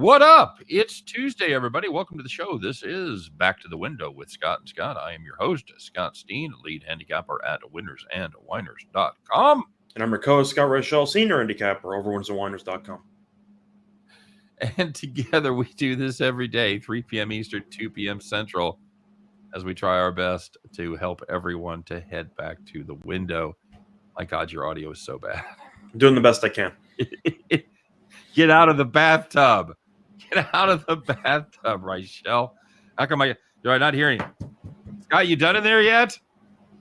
What up? It's Tuesday, everybody. Welcome to the show. This is Back to the Window with Scott and Scott. I am your host, Scott Steen, lead handicapper at winnersandwhiners.com. And I'm your co-host, Scott Rochelle, senior handicapper over winnersandwhiners.com. And together we do this every day, 3 p.m. Eastern, 2 p.m. Central, as we try our best to help everyone to head back to the window. My God, your audio is so bad. I'm doing the best I can. Get out of the bathtub. Get out of the bathtub, Rochelle. How come do I not hear you? Scott, you done in there yet?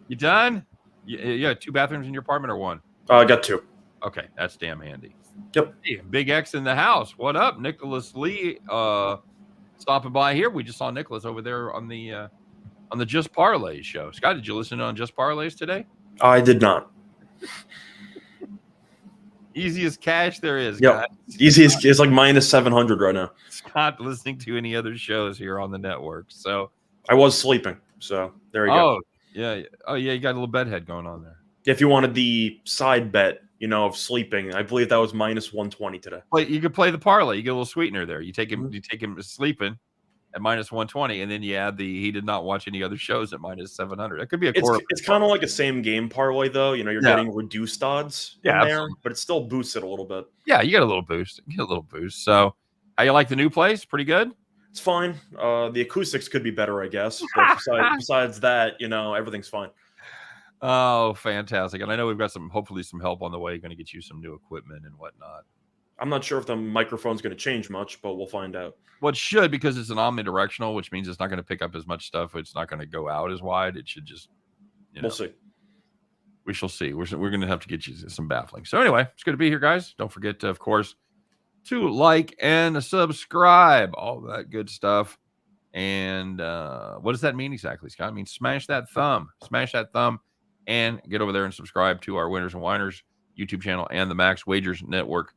You done? You got 2 bathrooms in your apartment or 1? I got 2. Okay, that's damn handy. Yep. Hey, Big X in the house. What up? Nicholas Lee stopping by here. We just saw Nicholas over there on the Just Parlays show. Scott, did you listen on Just Parlays today? I did not. Easiest cash there is, yep. Easiest. It's like minus 700 right now. Scott listening to any other shows here on the network. So I was sleeping. So there you go. Yeah. Oh, yeah. You got a little bedhead going on there. If you wanted the side bet, of sleeping, I believe that was minus 120 today. Well, you could play the parlay. You get a little sweetener there. You take him. You take him sleeping at minus 120, and then you add he did not watch any other shows at minus 700. That could be a core. It's kind of like a same game parlay, though. You're getting reduced odds in there, absolutely. But it still boosts it a little bit. Yeah, you get a little boost. So, how you like the new place? Pretty good. It's fine. The acoustics could be better, I guess. But besides that, everything's fine. Oh, fantastic! And I know we've got hopefully some help on the way. Going to get you some new equipment and whatnot. I'm not sure if the microphone's going to change much, but we'll find out. Well, it should, because it's an omnidirectional, which means it's not going to pick up as much stuff. It's not going to go out as wide. It should just, We'll see. We shall see. We're going to have to get you some baffling. So anyway, it's good to be here, guys. Don't forget to, of course, to like and subscribe, all that good stuff. And what does that mean exactly, Scott? I mean, smash that thumb, and get over there and subscribe to our Winners and Whiners YouTube channel and the Max Wagers Network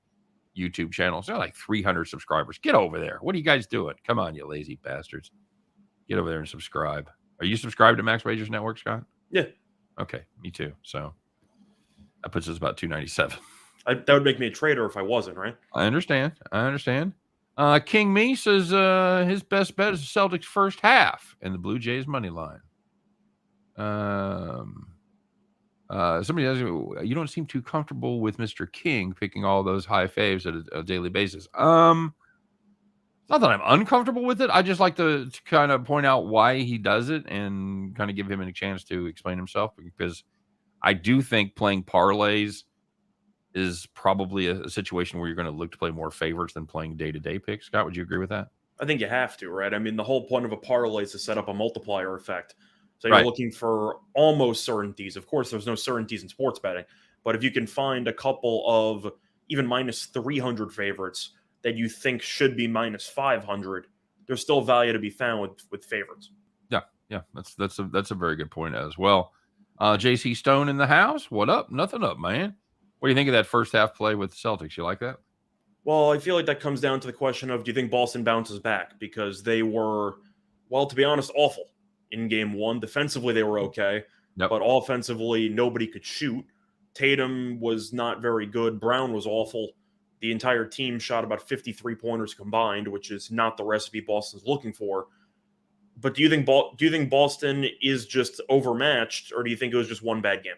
YouTube channel. So like 300 subscribers. Get over there. What are you guys doing? Come on, you lazy bastards. Get over there and subscribe. Are you subscribed to Max Wagers Network, Scott? Yeah. Okay, me too. So that puts us about 297. That would make me a traitor if I wasn't, right? I understand. King Me says his best bet is the Celtics first half and the Blue Jays money line. Somebody says you don't seem too comfortable with Mr. King picking all those high faves at a daily basis. Not that I'm uncomfortable with it. I just like to kind of point out why he does it and kind of give him a chance to explain himself, because I do think playing parlays is probably a situation where you're going to look to play more favorites than playing day-to-day picks. Scott, would you agree with that? I think you have to, right? I mean, the whole point of a parlay is to set up a multiplier effect. So you're looking for almost certainties. Of course, there's no certainties in sports betting. But if you can find a couple of even minus 300 favorites that you think should be minus 500, there's still value to be found with favorites. Yeah. That's a very good point as well. JC Stone in the house. What up? Nothing up, man. What do you think of that first half play with the Celtics? You like that? Well, I feel like that comes down to the question of, do you think Boston bounces back? Because they were, well, to be honest, awful in game 1. Defensively, they were okay. But offensively, nobody could shoot. Tatum was not very good. Brown was awful. The entire team shot about 53 pointers combined, which is not the recipe Boston's looking for. But do you think Boston is just overmatched, or do you think it was just one bad game?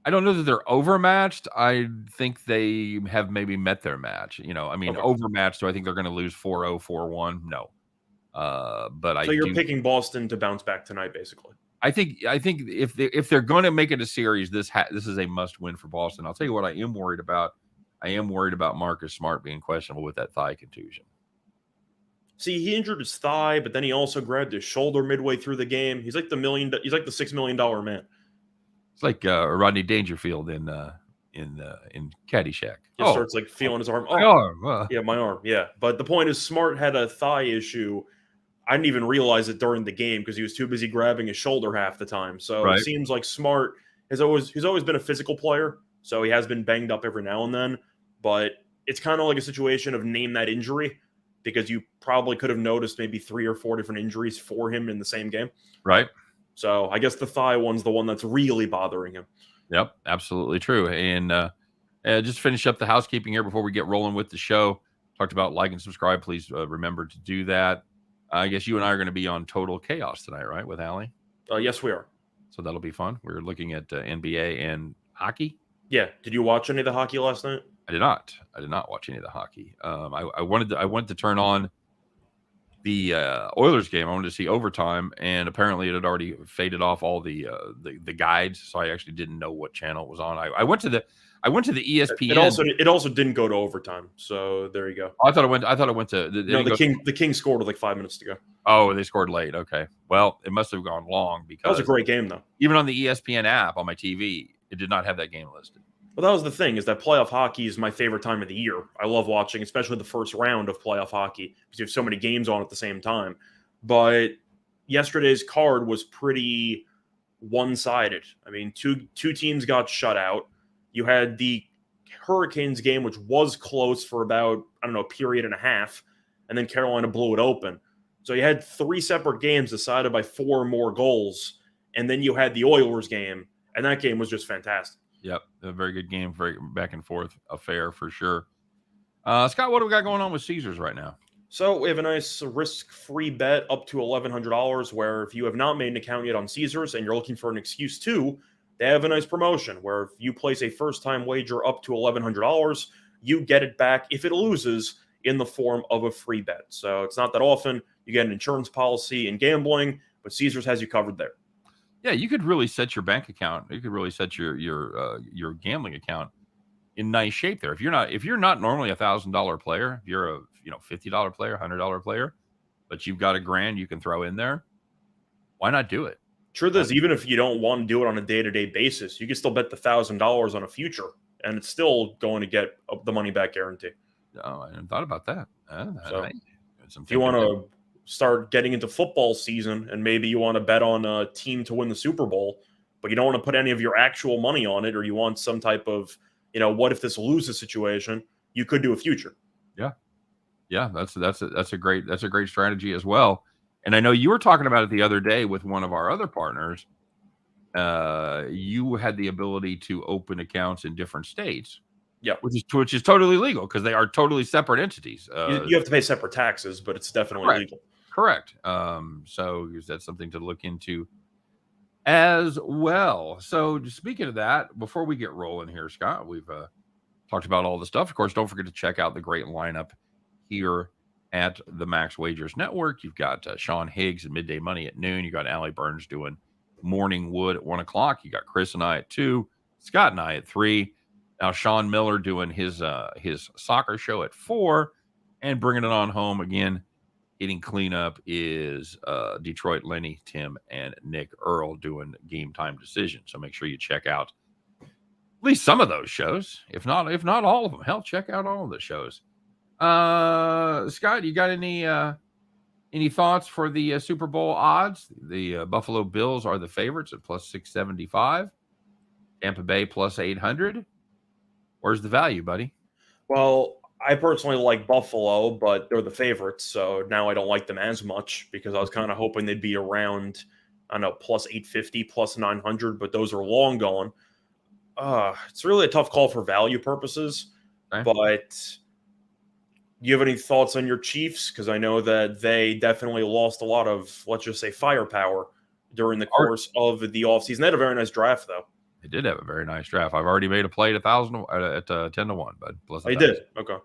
I don't know that they're overmatched. I think they have maybe met their match. Overmatched. So I think they're going to lose 4-0, 4-1. No. So you're picking Boston to bounce back tonight, basically. I think if they're going to make it a series, this is a must win for Boston. I'll tell you what I am worried about. I am worried about Marcus Smart being questionable with that thigh contusion. See, he injured his thigh, but then he also grabbed his shoulder midway through the game. He's like the $6 million man. It's like Rodney Dangerfield in Caddyshack. He starts like feeling his arm. My arm. Yeah, my arm. Yeah, but the point is, Smart had a thigh issue. I didn't even realize it during the game because he was too busy grabbing his shoulder half the time. So It seems like Smart he's always been a physical player, so he has been banged up every now and then. But it's kind of like a situation of name that injury, because you probably could have noticed maybe 3 or 4 different injuries for him in the same game. Right. So I guess the thigh one's the one that's really bothering him. Yep, absolutely true. And just finish up the housekeeping here before we get rolling with the show. Talked about like and subscribe. Please remember to do that. I guess you and I are going to be on Total Chaos tonight, right, with Allie? Yes, we are. So that'll be fun. We're looking at NBA and hockey. Yeah. Did you watch any of the hockey last night? I did not. I did not watch any of the hockey. I wanted to turn on the Oilers game. I wanted to see overtime, and apparently it had already faded off all the guides, so I actually didn't know what channel it was on. I went to the ESPN. It also didn't go to overtime, so there you go. Oh, I thought it went to. No, the Kings scored with like 5 minutes to go. Oh, they scored late. Okay, well, it must have gone long because that was a great game, though. Even on the ESPN app on my TV, it did not have that game listed. Well, that was the thing, is that playoff hockey is my favorite time of the year. I love watching, especially the first round of playoff hockey, because you have so many games on at the same time. But yesterday's card was pretty one-sided. I mean, two teams got shut out. You had the Hurricanes game, which was close for about, a period and a half, and then Carolina blew it open. So you had 3 separate games decided by 4 more goals, and then you had the Oilers game, and that game was just fantastic. Yep, a very good game, very back and forth affair for sure. Scott, what do we got going on with Caesars right now? So we have a nice risk-free bet up to $1,100, where if you have not made an account yet on Caesars and you're looking for an excuse to, they have a nice promotion where if you place a first-time wager up to $1,100, you get it back if it loses in the form of a free bet. So it's not that often you get an insurance policy in gambling, but Caesars has you covered there. Yeah, you could really set your bank account. You could really set your gambling account in nice shape there. If you're not normally $1,000 player, if you're a $50 player, $100 player, but you've got $1,000 you can throw in there, why not do it? Truth is, even if you don't want to do it on a day-to-day basis, you can still bet the $1,000 on a future, and it's still going to get the money back guarantee. Oh, I hadn't thought about that. If you want to start getting into football season and maybe you want to bet on a team to win the Super Bowl, but you don't want to put any of your actual money on it, or you want some type of, what if this loses situation, you could do a future. Yeah, that's a great strategy as well. And I know you were talking about it the other day with one of our other partners. You had the ability to open accounts in different states. Yeah, which is totally legal because they are totally separate entities. You have to pay separate taxes, but it's definitely legal. Correct. So that's something to look into as well. So speaking of that, before we get rolling here, Scott, we've talked about all the stuff. Of course, don't forget to check out the great lineup here at the Max Wagers Network. You've got Sean Higgs and Midday Money at noon. You got Allie Burns doing Morning Wood at 1 o'clock. You got Chris and I at 2, Scott and I at 3. Now Sean Miller doing his soccer show at 4, and bringing it on home again. Hitting cleanup is Detroit Lenny, Tim, and Nick Earl doing Game Time Decision. So make sure you check out at least some of those shows, if not all of them. Hell, check out all of the shows. Scott, you got any thoughts for the Super Bowl odds? The Buffalo Bills are the favorites at plus 675. Tampa Bay plus 800. Where's the value, buddy? Well, I personally like Buffalo, but they're the favorites, so now I don't like them as much because I was kind of hoping they'd be around, plus 850, plus 900, but those are long gone. It's really a tough call for value purposes, but you have any thoughts on your Chiefs? Because I know that they definitely lost a lot of, let's just say, firepower during the course of the offseason. They had a very nice draft, though. They did have a very nice draft. I've already made a play at 1,000 at 10-1, but plus I did. Okay.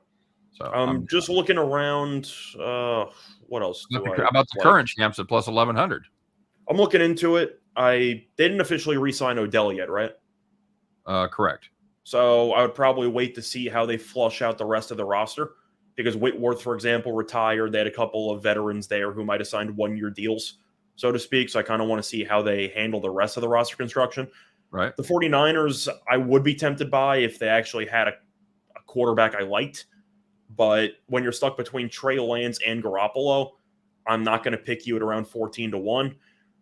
So I'm just looking around. What else? About the current champs at plus 1,100. I'm looking into it. They didn't officially re-sign Odell yet, right? Correct. So I would probably wait to see how they flush out the rest of the roster, because Whitworth, for example, retired. They had a couple of veterans there who might have signed one-year deals, so to speak. So I kind of want to see how they handle the rest of the roster construction. Right. The 49ers, I would be tempted by if they actually had a quarterback I liked. But when you're stuck between Trey Lance and Garoppolo, I'm not going to pick you at around 14-1.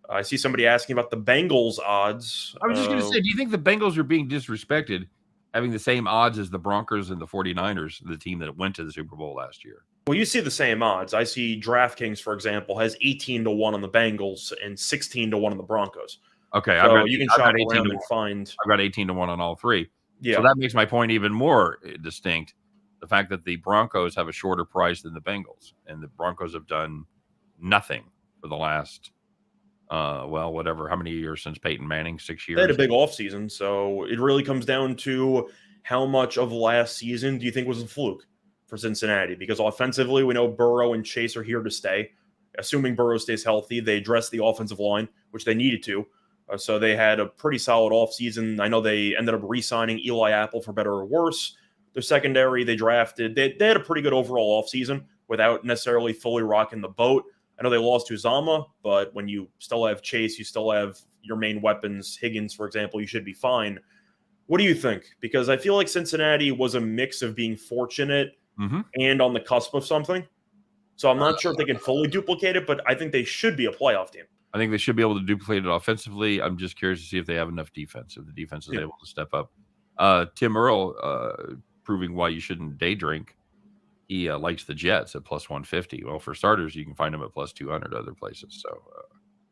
I see somebody asking about the Bengals odds. I was just going to say, do you think the Bengals are being disrespected having the same odds as the Broncos and the 49ers, the team that went to the Super Bowl last year? Well, you see the same odds. I see DraftKings, for example, has 18-1 on the Bengals and 16-1 on the Broncos. Okay, so you can shop around and find. I've got 18-1 on all three. Yeah. So that makes my point even more distinct. the fact that the Broncos have a shorter price than the Bengals, and the Broncos have done nothing for the last, whatever, how many years since Peyton Manning? 6 years? They had a big offseason, so it really comes down to how much of last season do you think was a fluke for Cincinnati? Because offensively, we know Burrow and Chase are here to stay. Assuming Burrow stays healthy, they addressed the offensive line, which they needed to. So they had a pretty solid offseason. I know they ended up re-signing Eli Apple for better or worse. Their secondary, they drafted. They had a pretty good overall offseason without necessarily fully rocking the boat. I know they lost to Uzama, but when you still have Chase, you still have your main weapons. Higgins, for example, you should be fine. What do you think? Because I feel like Cincinnati was a mix of being fortunate and on the cusp of something. So I'm not sure if they can fully duplicate it, but I think they should be a playoff team. I think they should be able to duplicate it offensively. I'm just curious to see if they have enough defense, if the defense is able to step up. Tim Earl proving why you shouldn't day drink. He likes the Jets at plus 150. Well, for starters, you can find them at plus 200 other places. So,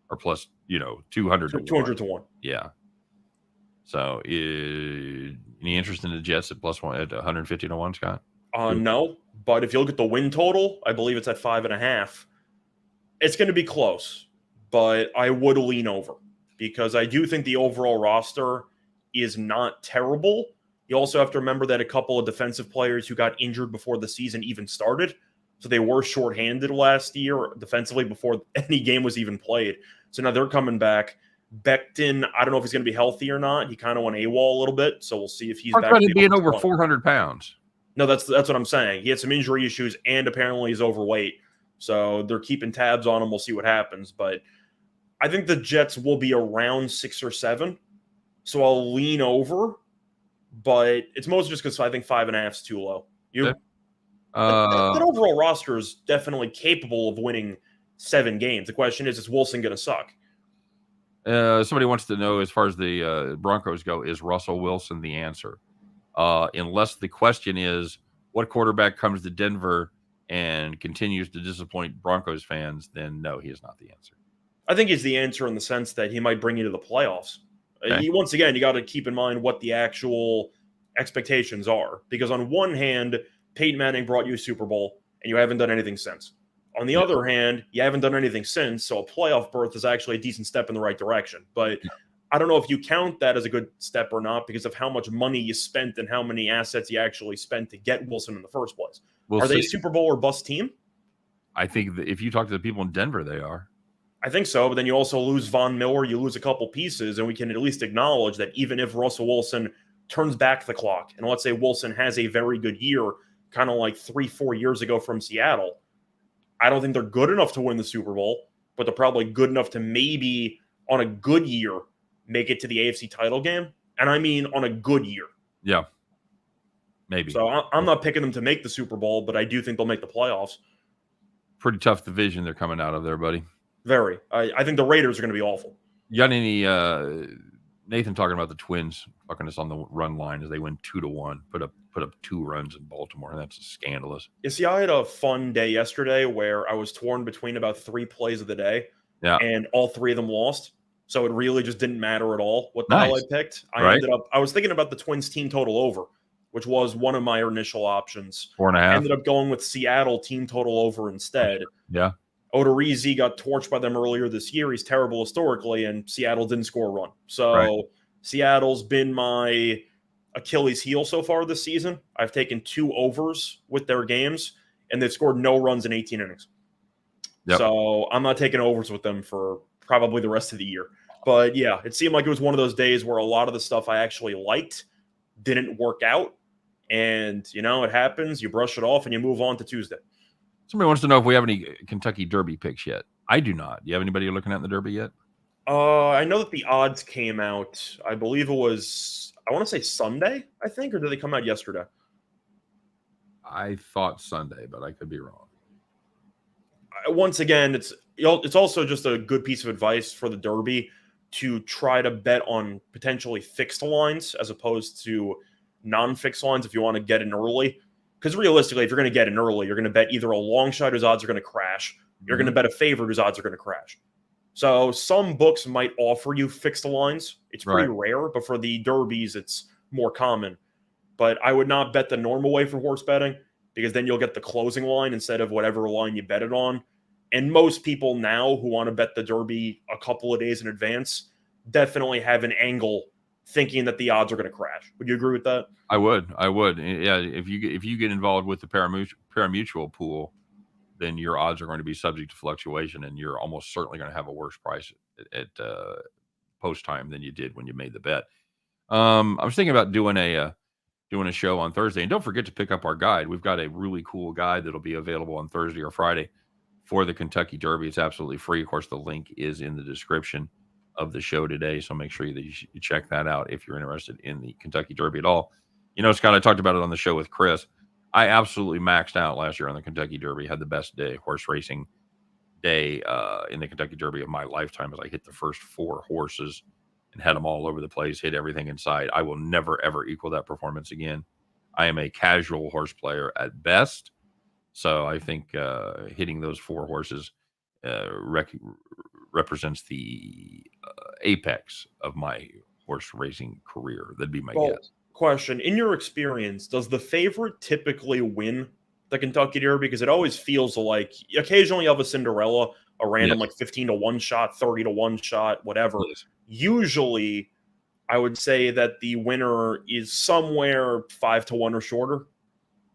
or plus, 200 to 200 to 1. Yeah. So, any interest in the Jets at plus 150 to 1, Scott? No, but if you look at the win total, I believe it's at 5.5. It's going to be close, but I would lean over because I do think the overall roster is not terrible. You also have to remember that a couple of defensive players who got injured before the season even started, so they were shorthanded last year defensively before any game was even played. So now they're coming back. Becton, I don't know if he's going to be healthy or not. He kind of went AWOL a little bit, so we'll see if he's back. He's being over 400 pounds. No, that's what I'm saying. He had some injury issues, and apparently he's overweight. So they're keeping tabs on him. We'll see what happens. But I think the Jets will be around 6 or 7. So I'll lean over. But it's mostly just because I think 5.5 is too low. That overall roster is definitely capable of winning 7 games. The question is Wilson going to suck? Somebody wants to know, as far as the Broncos go, is Russell Wilson the answer? Unless the question is what quarterback comes to Denver and continues to disappoint Broncos fans, then no, he is not the answer. I think he's the answer in the sense that he might bring you to the playoffs. Okay. Once again, you got to keep in mind what the actual expectations are. Because on one hand, Peyton Manning brought you a Super Bowl, and you haven't done anything since. On the other hand, you haven't done anything since, so a playoff berth is actually a decent step in the right direction. But I don't know if you count that as a good step or not because of how much money you spent and how many assets you actually spent to get Wilson in the first place. Are they a Super Bowl or bust team? I think that if you talk to the people in Denver, they are. I think so, but then you also lose Von Miller, you lose a couple pieces, and we can at least acknowledge that even if Russell Wilson turns back the clock, and let's say Wilson has a very good year, kind of like 3-4 years ago from Seattle, I don't think they're good enough to win the Super Bowl, but they're probably good enough to maybe, on a good year, make it to the AFC title game. And I mean on a good year. Yeah. Maybe. So I'm not picking them to make the Super Bowl, but I do think they'll make the playoffs. Pretty tough division they're coming out of there, buddy. Very. I think the Raiders are going to be awful. You got any Nathan talking about the Twins fucking us on the run line as they win 2-1, put up 2 runs in Baltimore, and that's scandalous. You see, I had a fun day yesterday where I was torn between about 3 plays of the day. Yeah. And all 3 of them lost. So it really just didn't matter at all what the hell I picked. I was thinking about the Twins team total over, which was one of my initial options. 4.5. I ended up going with Seattle team total over instead. Yeah. Odorizzi got torched by them earlier this year. He's terrible historically, and Seattle didn't score a run. So Seattle's been my Achilles heel so far this season. I've taken 2 overs with their games, and they've scored no runs in 18 innings. Yep. So I'm not taking overs with them for probably the rest of the year. But yeah, it seemed like it was one of those days where a lot of the stuff I actually liked didn't work out. And, it happens. You brush it off and you move on to Tuesday. Somebody wants to know if we have any Kentucky Derby picks yet. I do not. Do you have anybody you're looking at in the Derby yet? I know that the odds came out, I believe it was, I want to say Sunday, I think, or did they come out yesterday? I thought Sunday, but I could be wrong. Once again, it's also just a good piece of advice for the Derby to try to bet on potentially fixed lines as opposed to non-fixed lines if you want to get in early. Because realistically, if you're going to get in early, you're going to bet either a long shot whose odds are going to crash, you're going to bet a favorite whose odds are going to crash. So some books might offer you fixed lines. It's pretty rare, but for the Derbies, it's more common. but I would not bet the normal way for horse betting, because then you'll get the closing line instead of whatever line you bet it on. And most people now who want to bet the Derby a couple of days in advance definitely have an angle thinking that the odds are going to crash. Would you agree with that? I would. Yeah, if you get involved with the parimutuel pool, then your odds are going to be subject to fluctuation, and you're almost certainly going to have a worse price at post time than you did when you made the bet. I was thinking about doing a show on Thursday, and don't forget to pick up our guide. We've got a really cool guide that'll be available on Thursday or Friday for the Kentucky Derby. It's absolutely free. Of course, the link is in the description of the show today, so make sure that you check that out if you're interested in the Kentucky Derby at all. You know, Scott, I talked about it on the show with Chris. I absolutely maxed out last year on the Kentucky Derby. Had the best horse racing day in the Kentucky Derby of my lifetime, as I hit the first 4 horses and had them all over the place, hit everything inside. I will never, ever equal that performance again. I am a casual horse player at best. So I think hitting those 4 horses represents the apex of my horse racing career. That'd be my guess. Question. In your experience, does the favorite typically win the Kentucky Derby? Because it always feels like occasionally you have a Cinderella, a random like 15-1 shot, 30-1 shot, whatever. Yes. Usually, I would say that the winner is somewhere 5-1 or shorter.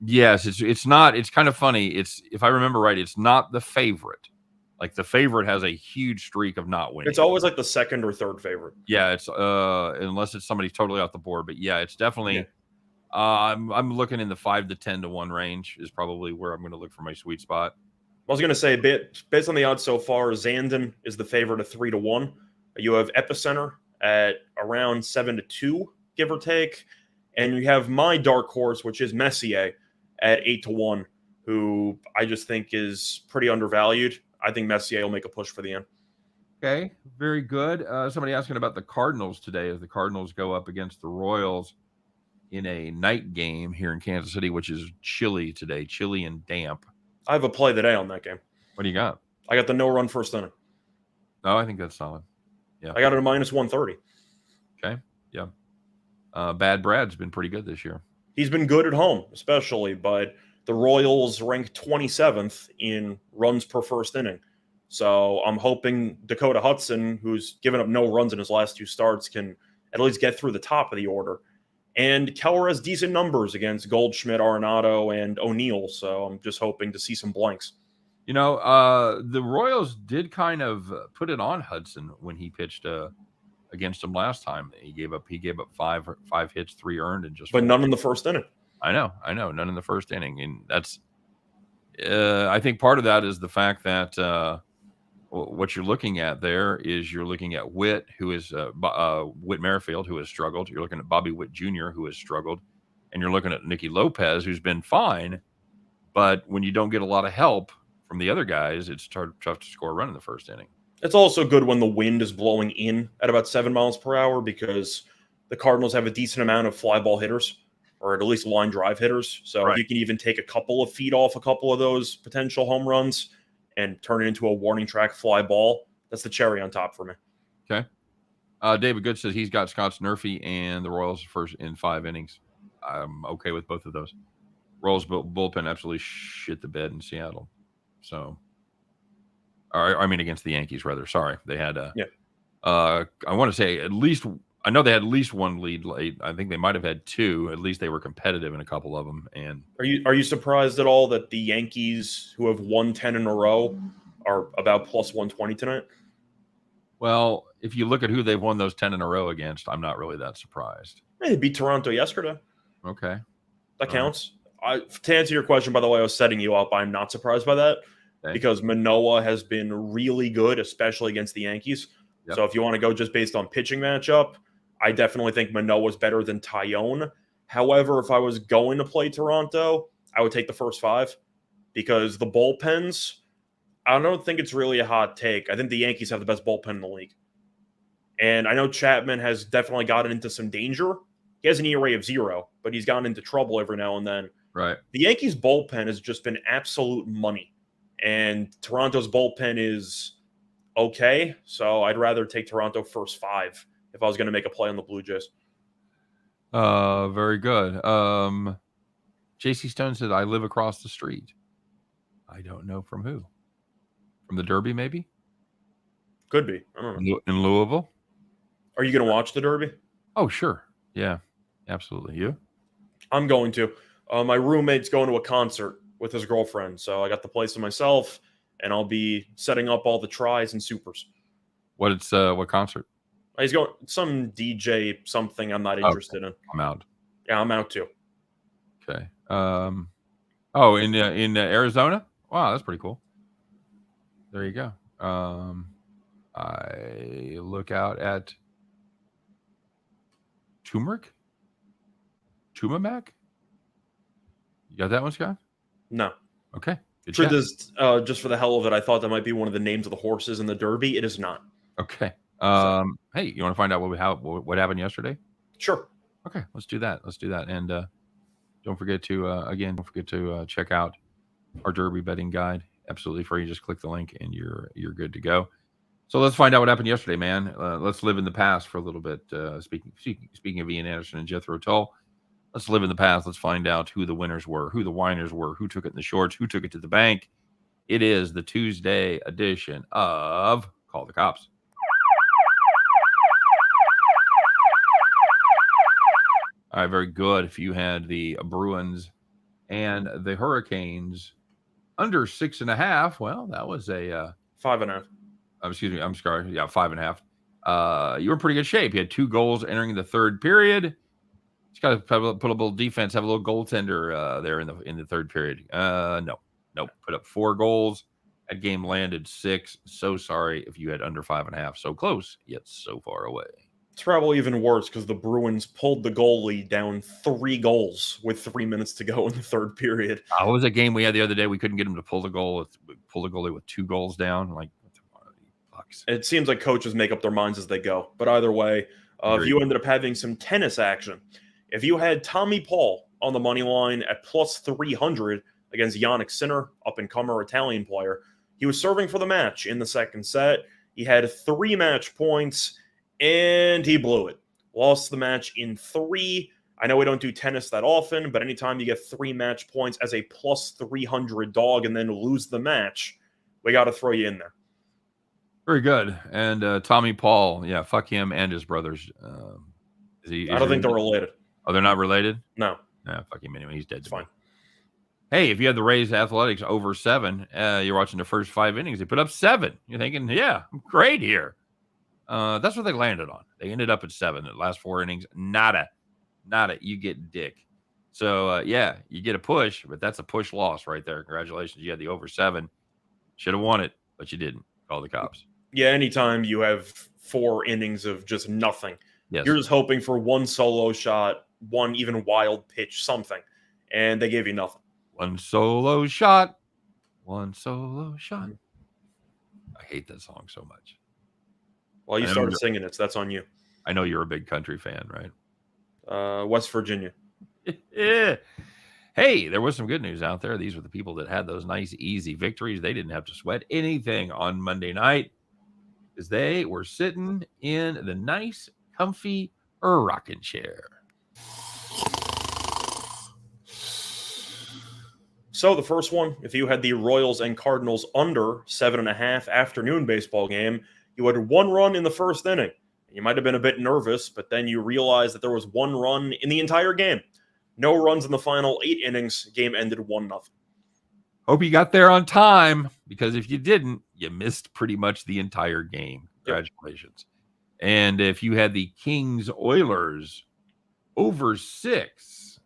Yes, it's not. It's kind of funny. It's, if I remember right, it's not the favorite. Like the favorite has a huge streak of not winning. It's always like the second or third favorite. Yeah, it's unless it's somebody totally off the board. But yeah, it's definitely. Yeah. I'm looking in the 5 to 10 to 1 range is probably where I'm going to look for my sweet spot. I was going to say, based on the odds so far, Zandon is the favorite at 3-1. You have Epicenter at around 7-2, give or take, and you have my dark horse, which is Messier, at 8-1, who I just think is pretty undervalued. I think Messier will make a push for the end. Okay, very good. Somebody asking about the Cardinals today, as the Cardinals go up against the Royals in a night game here in Kansas City, which is chilly today, chilly and damp. I have a play today on that game. What do you got? I got the no-run first inning. Oh, I think that's solid. Yeah, I got it at -130. Okay, yeah. Bad Brad's been pretty good this year. He's been good at home, especially, but the Royals rank 27th in runs per first inning. So I'm hoping Dakota Hudson, who's given up no runs in his last 2 starts, can at least get through the top of the order. And Keller has decent numbers against Goldschmidt, Arenado, and O'Neill. So I'm just hoping to see some blanks. You know, the Royals did kind of put it on Hudson when he pitched against him last time. He gave up 5 hits, 3 earned, and just. But none in the first inning. I know, none in the first inning, and that's. I think part of that is the fact that what you're looking at there is you're looking at Witt, who is Whit Merrifield, who has struggled. You're looking at Bobby Witt Jr., who has struggled, and you're looking at Nicky Lopez, who's been fine, but when you don't get a lot of help from the other guys, it's tough to score a run in the first inning. It's also good when the wind is blowing in at about 7 miles per hour, because the Cardinals have a decent amount of fly ball hitters, or at least line drive hitters. So right. You can even take a couple of feet off a couple of those potential home runs and turn it into a warning track fly ball. That's the cherry on top for me. Okay. David Good says he's got Scott Snurfy and the Royals first in 5 innings. I'm okay with both of those. Royals bullpen absolutely shit the bed in Seattle. So, I mean, against the Yankees, rather. Sorry. They had I want to say at least, I know they had at least 1 lead late. I think they might have had 2. At least they were competitive in a couple of them. And are you surprised at all that the Yankees, who have won 10 in a row, are about +120 tonight? Well, if you look at who they've won those 10 in a row against, I'm not really that surprised. They beat Toronto yesterday. Okay. That counts. To answer your question, by the way, I was setting you up. I'm not surprised by that because Manoah has been really good, especially against the Yankees. Yep. So if you want to go just based on pitching matchup, I definitely think Manoah's better than Tyone. However, if I was going to play Toronto, I would take the first 5 because the bullpens, I don't think it's really a hot take. I think the Yankees have the best bullpen in the league. And I know Chapman has definitely gotten into some danger. He has an ERA of 0, but he's gotten into trouble every now and then. Right. The Yankees' bullpen has just been absolute money. And Toronto's bullpen is okay. So I'd rather take Toronto first 5 if I was going to make a play on the Blue Jays. Very good. JC Stone said, I live across the street. I don't know from who. From the Derby, maybe? Could be. I don't know. In Louisville? Are you going to watch the Derby? Oh, sure. Yeah, absolutely. You? I'm going to. My roommate's going to a concert with his girlfriend, so I got the place to myself, and I'll be setting up all the tries and supers. What concert? He's going some DJ something I'm not interested in. I'm out. Yeah, I'm out too. Okay. In Arizona? Wow, that's pretty cool. There you go. I look out at Turmeric? Tumamak? You got that one, Scott? No. Okay. Truth is, just for the hell of it, I thought that might be one of the names of the horses in the Derby. It is not. Okay. Hey, you want to find out what happened yesterday? Sure. Okay, let's do that. And don't forget to check out our Derby betting guide. Absolutely free. Just click the link and you're good to go. So let's find out what happened yesterday, man. Let's live in the past for a little bit. Speaking of Ian Anderson and Jethro Tull, let's live in the past. Let's find out who the winners were, who the whiners were, who took it in the shorts, who took it to the bank. It is the Tuesday edition of Call the Cops. All right, very good. If you had the Bruins and the Hurricanes under 6.5, well, that was a 5.5. Excuse me, I'm sorry. Yeah, 5.5. You were in pretty good shape. You had 2 goals entering the third period. Just got to put a little defense, have a little goaltender there in the third period. No. Put up 4 goals. That game landed 6. So sorry if you had under 5.5. So close, yet so far away. It's probably even worse because the Bruins pulled the goalie down 3 goals with 3 minutes to go in the third period. What was that game we had the other day? We couldn't get him to pull the goal. Pull the goalie with 2 goals down. Like, it seems like coaches make up their minds as they go. But either way, if you ended up having some tennis action, if you had Tommy Paul on the money line at plus 300 against Yannick Sinner, up-and-comer Italian player, he was serving for the match in the second set. He had 3 match points, and he blew it. Lost the match in 3. I know we don't do tennis that often, but anytime you get 3 match points as a plus 300 dog and then lose the match, we got to throw you in there. Very good. And Tommy Paul, yeah, fuck him and his brothers. I don't think they're related. Oh, they're not related? No. Nah, fuck him anyway. He's dead. It's fine. Hey, if you had the Rays Athletics over 7, you're watching the first 5 innings. They put up 7. You're thinking, yeah, I'm great here. That's what they landed on. They ended up at 7. The last 4 innings, nada. You get dick. So, yeah, you get a push, but that's a push loss right there. Congratulations. You had the over 7. Should have won it, but you didn't. Call the cops. Yeah, anytime you have 4 innings of just nothing, yes. You're just hoping for one solo shot, one even wild pitch, something, and they gave you nothing. One solo shot. I hate that song so much. Well, you started singing it, so that's on you. I know you're a big country fan, right? West Virginia. Yeah. Hey, there was some good news out there. These were the people that had those nice, easy victories. They didn't have to sweat anything on Monday night because they were sitting in the nice, comfy rocking chair. So the first one, if you had the Royals and Cardinals under 7.5 afternoon baseball game, you had 1 run in the first inning. You might have been a bit nervous, but then you realized that there was 1 run in the entire game. No runs in the final 8 innings. Game ended 1-0. Hope you got there on time, because if you didn't, you missed pretty much the entire game. Congratulations. Yep. And if you had the Kings Oilers over 6,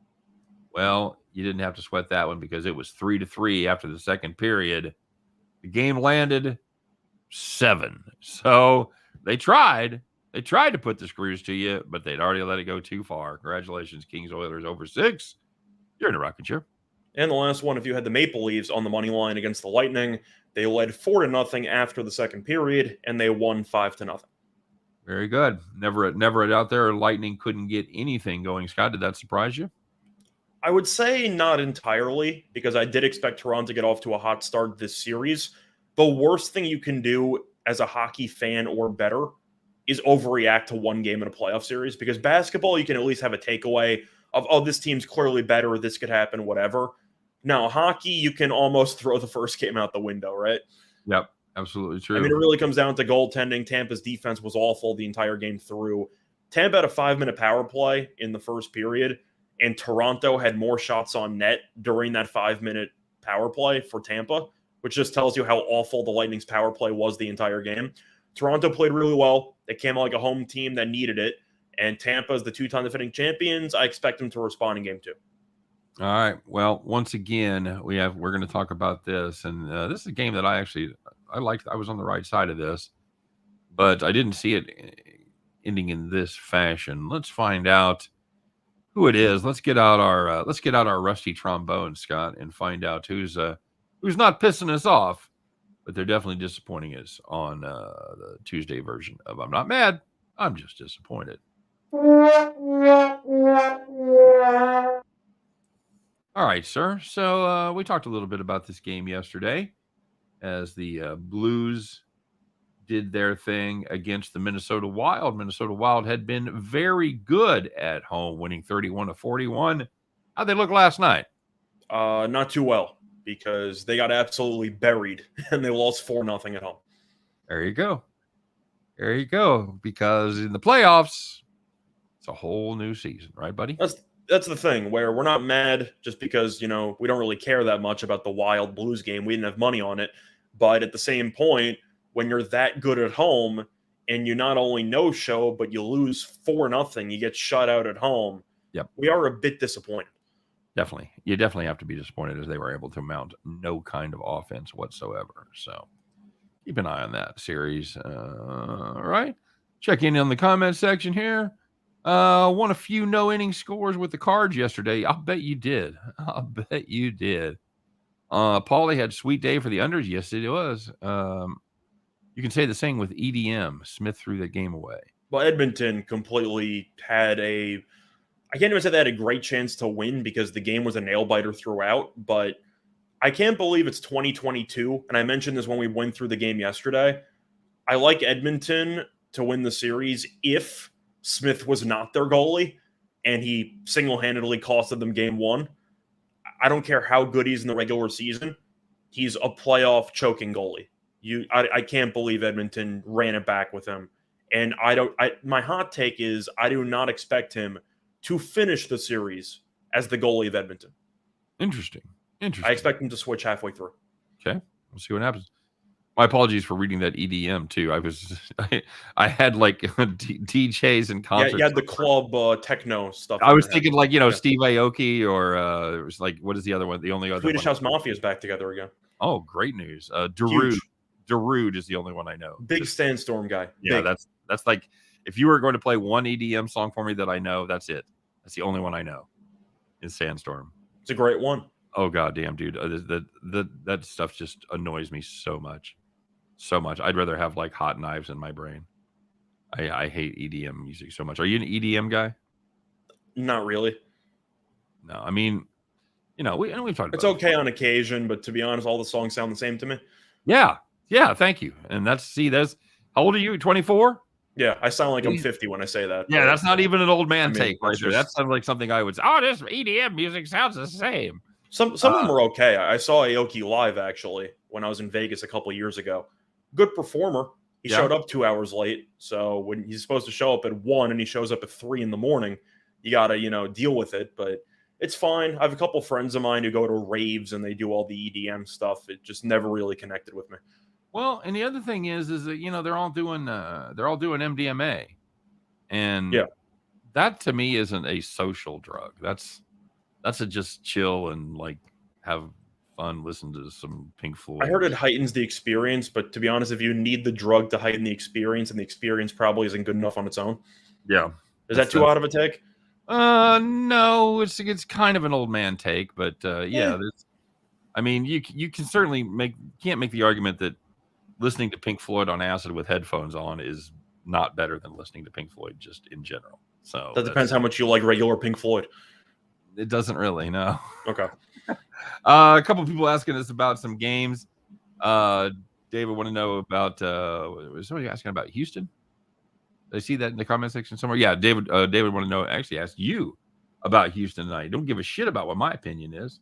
well, you didn't have to sweat that one because it was 3-3 after the second period. The game landed 7. So they tried. They tried to put the screws to you, but they'd already let it go too far. Congratulations, Kings Oilers over 6. You're in a rocking chair. And the last one, if you had the Maple Leafs on the money line against the Lightning, they led 4-0 after the second period, and they won 5-0. Very good. Never out there. Lightning couldn't get anything going. Scott, did that surprise you? I would say not entirely, because I did expect Toronto to get off to a hot start this series. The worst thing you can do as a hockey fan or better is overreact to one game in a playoff series, because basketball, you can at least have a takeaway of, oh, this team's clearly better, this could happen, whatever. Now, hockey, you can almost throw the first game out the window, right? Yep, absolutely true. I mean, it really comes down to goaltending. Tampa's defense was awful the entire game through. Tampa had a 5-minute power play in the first period, and Toronto had more shots on net during that 5-minute power play for Tampa, which just tells you how awful the Lightning's power play was the entire game. Toronto played really well. They came out like a home team that needed it. And Tampa is the 2-time defending champions. I expect them to respond in game 2. All right. Well, once again, we're going to talk about this. And this is a game that I liked. I was on the right side of this, but I didn't see it ending in this fashion. Let's find out who it is. Let's get out our rusty trombone, Scott, and find out who's not pissing us off, but they're definitely disappointing us on the Tuesday version of I'm Not Mad, I'm Just Disappointed. All right, sir. So we talked a little bit about this game yesterday as the Blues did their thing against the Minnesota Wild. Minnesota Wild had been very good at home, winning 31-41. How'd they look last night? Not too well, because they got absolutely buried and they lost 4-0 at home. There you go. There you go. Because in the playoffs, it's a whole new season, right, buddy? That's the thing, where we're not mad just because, we don't really care that much about the Wild Blues game. We didn't have money on it. But at the same point, when you're that good at home and you not only no-show, but you lose 4-0, you get shut out at home. Yep. We are a bit disappointed. Definitely. You definitely have to be disappointed as they were able to mount no kind of offense whatsoever. So keep an eye on that series. All right. Check in on the comment section here. Won a few no-inning scores with the Cards yesterday. I'll bet you did. I'll bet you did. Paulie had sweet day for the unders. Yes, it was. You can say the same with EDM. Smith threw the game away. Well, Edmonton completely had I can't even say they had a great chance to win because the game was a nail-biter throughout, but I can't believe it's 2022, and I mentioned this when we went through the game yesterday. I like Edmonton to win the series if Smith was not their goalie and he single-handedly costed them game 1. I don't care how good he's in the regular season. He's a playoff choking goalie. I can't believe Edmonton ran it back with him. And my hot take is I do not expect him to finish the series as the goalie of Edmonton. Interesting. I expect him to switch halfway through. Okay. We'll see what happens. My apologies for reading that EDM too. I had like DJs and concerts. Yeah, you had the club techno stuff. I was thinking like, Steve Aoki or it was like, what is the other one? The only other Swedish one. House Mafia is back together again. Oh, great news. Darude is the only one I know. Big Sandstorm guy. Yeah, Big. that's like, if you were going to play one EDM song for me that I know, that's it. That's the only one I know is Sandstorm. It's a great one. Oh, goddamn, dude. That stuff just annoys me so much. So much. I'd rather have like hot knives in my brain. I hate EDM music so much. Are you an EDM guy? Not really. No, I mean, we've talked about it's okay on occasion, but to be honest, all the songs sound the same to me. Yeah. Thank you. And that's how old are you? 24? Yeah, I sound like I'm 50 when I say that. Yeah, that's not even an old man take right there. That just, sounds like something I would say. Oh, this EDM music sounds the same. Some of them are okay. I saw Aoki live actually when I was in Vegas a couple of years ago. Good performer. He showed up 2 hours late. So when he's supposed to show up at 1 and he shows up at 3 in the morning, you got to, deal with it. But it's fine. I have a couple friends of mine who go to raves and they do all the EDM stuff. It just never really connected with me. Well, and the other thing is that, they're all doing MDMA. And that to me isn't a social drug. That's a just chill and like have fun, listen to some Pink Floyd. I heard it heightens the experience, but to be honest, if you need the drug to heighten the experience, and the experience probably isn't good enough on its own. Yeah. Is that too out of a take? No, it's kind of an old man take, but I mean, you can certainly can't make the argument that listening to Pink Floyd on acid with headphones on is not better than listening to Pink Floyd just in general. So that depends how much you like regular Pink Floyd. It doesn't really, no. Okay. A couple of people asking us about some games. David want to know about was somebody asking about Houston? I see that in the comment section somewhere. Yeah, David want to know. Actually, asked you about Houston tonight. Don't give a shit about what my opinion is.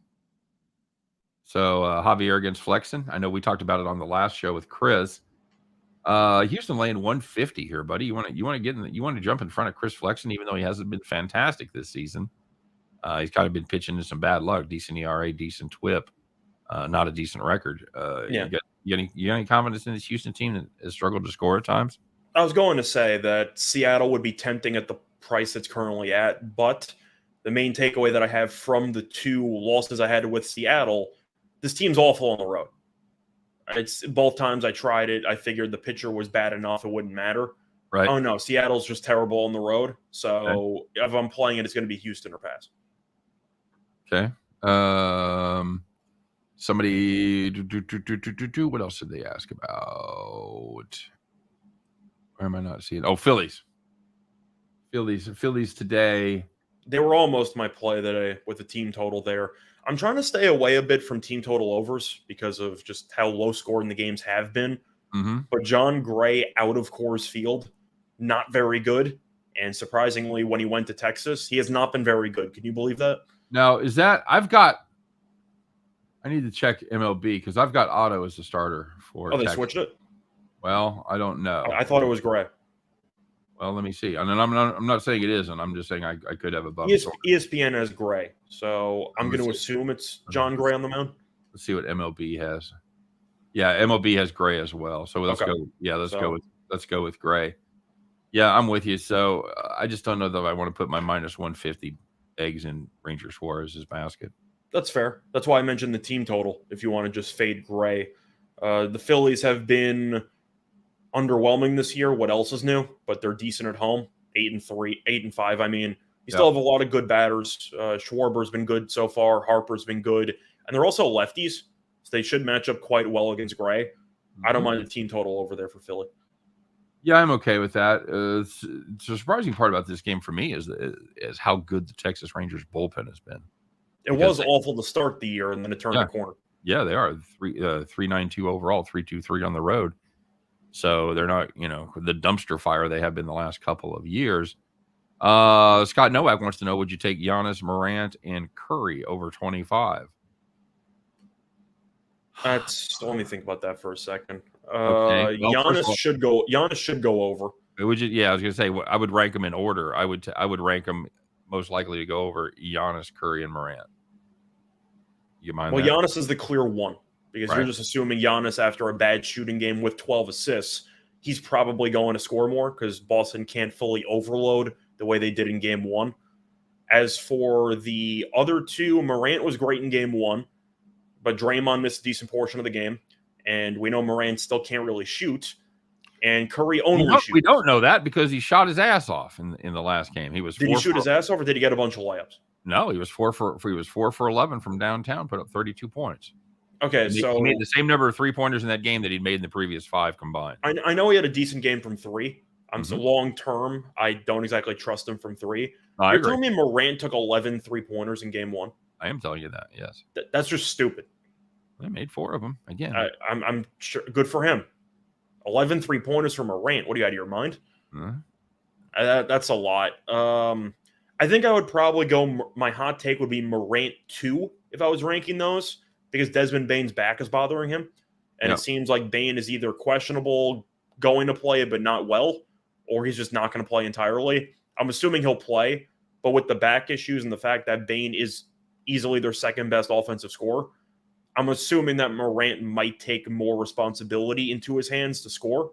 So Javier against Flexen. I know we talked about it on the last show with Chris. Houston laying 150 here, buddy. You want to jump in front of Chris Flexen, even though he hasn't been fantastic this season. He's kind of been pitching in some bad luck. Decent ERA, decent WHIP, not a decent record. Yeah. You got any confidence in this Houston team that has struggled to score at times? I was going to say that Seattle would be tempting at the price it's currently at, but the main takeaway that I have from the 2 losses I had with Seattle, this team's awful on the road. It's both times I tried it, I figured the pitcher was bad enough it wouldn't matter. Right. Oh no, Seattle's just terrible on the road. So if I'm playing it, it's going to be Houston or pass. Okay. Somebody. What else did they ask about? Where am I not seeing? Oh, Phillies today. They were almost my play today with the team total there. I'm trying to stay away a bit from team total overs because of just how low scoring the games have been. Mm-hmm. But John Gray out of Coors Field, not very good. And surprisingly, when he went to Texas, he has not been very good. Can you believe that? Now, I need to check MLB because I've got Otto as the starter for. Oh, they switched it? Well, I don't know. I thought it was Gray. Well, let me see. And I'm not saying it isn't. I'm just saying I could have a bump. ESPN has Gray, so I'm going to assume it's John Gray on the mound. Let's see what MLB has. Yeah, MLB has Gray as well. So let's go. Yeah, let's go with Gray. Yeah, I'm with you. So I just don't know that I want to put my minus 150 eggs in Ranger Suarez's basket. That's fair. That's why I mentioned the team total. If you want to just fade Gray, the Phillies have been underwhelming this year. What else is new? But they're decent at home. 8-3, 8-5. I mean, you still have a lot of good batters. Schwarber's been good so far. Harper's been good, and they're also lefties, so they should match up quite well against Gray. Mm-hmm. I don't mind the team total over there for Philly. Yeah, I'm okay with that. The surprising part about this game for me is how good the Texas Rangers bullpen has been. It was awful to start the year, and then it turned the corner. Yeah, they are 3.92 overall, 3.23 on the road. So they're not, the dumpster fire they have been the last couple of years. Scott Nowak wants to know: would you take Giannis, Morant, and Curry over 25? Let me think about that for a second. Okay. Well, Giannis should go over. Would you? Yeah, I was gonna say I would rank them in order. I would rank them most likely to go over Giannis, Curry, and Morant. You mind? Well, Giannis is the clear one because you're just assuming Giannis after a bad shooting game with 12 assists, he's probably going to score more because Boston can't fully overload the way they did in Game 1. As for the other two, Morant was great in Game 1, but Draymond missed a decent portion of the game, and we know Morant still can't really shoot. And Curry only shoots. We don't know that because he shot his ass off in the last game. Did he shoot his ass off, or did he get a bunch of layups? No, he was 4 for 11 from downtown, put up 32 points. Okay, so he made the same number of 3-pointers in that game that he'd made in the previous 5 combined. I know he had a decent game from 3. So long term, I don't exactly trust him from 3. You're telling me Morant took 11 3-pointers in Game 1? I am telling you that, yes. That's just stupid. They made 4 of them again. I'm sure, good for him. 11 3-pointers from Morant. What are you, out of your mind? That's a lot. I think I would probably go. My hot take would be Morant 2 if I was ranking those, because Desmond Bane's back is bothering him, and it seems like Bane is either questionable, going to play but not well, or he's just not going to play entirely. I'm assuming he'll play, but with the back issues and the fact that Bane is easily their second best offensive scorer, I'm assuming that Morant might take more responsibility into his hands to score.